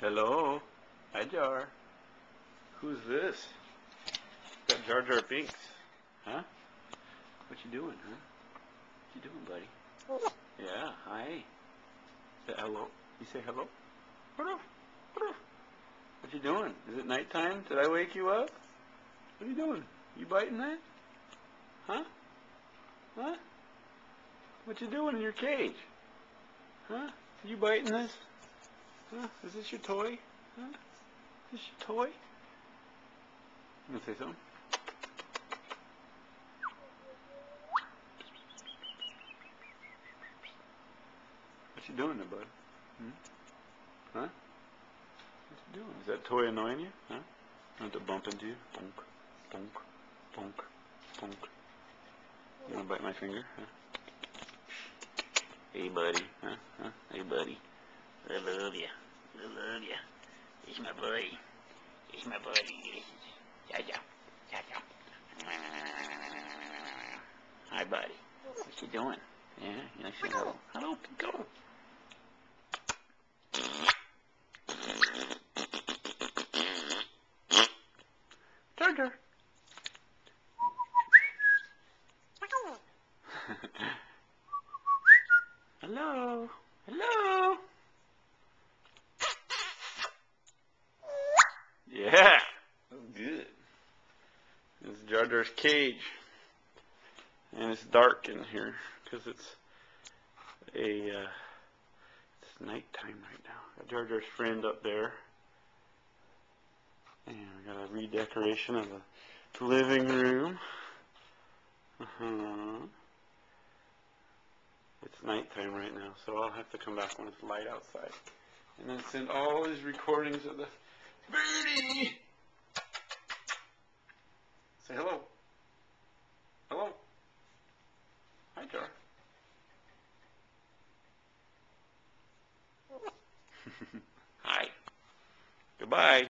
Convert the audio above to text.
Hello. Hi, Jar. Who's this? Got Jar Jar Binks. Huh? What you doing, huh? What you doing, buddy? Yeah, hi. Say hello. You say hello? Hello. Hello. What you doing? Is it nighttime? Did I wake you up? What are you doing? You biting that? Huh? Huh? What you doing in your cage? Huh? You biting this? Huh? Is this your toy? Huh? Is this your toy? You gonna say something? What you doing there, bud? Hmm? Huh? What you doing? Is that toy annoying you? Huh? Want to bump into you? Bonk, bonk, bonk, bonk. You wanna bite my finger? Huh? Hey, buddy. Huh? Huh? Hey, buddy. I love you. I love you. He's my buddy. He's my buddy. JarJar. JarJar. Hi, buddy. What you doing? Yeah, you like to say hello? Hello, go. JarJar. Hello. Hello. Yeah. That's good. This is JarJar's cage. And it's dark in here because it's nighttime right now. Got JarJar's friend up there. And we got a redecoration of the living room. It's nighttime right now, so I'll have to come back when it's light outside. And then send all these recordings of the birdie. Say hello. Hello. Hi, Jar. Hi. Goodbye.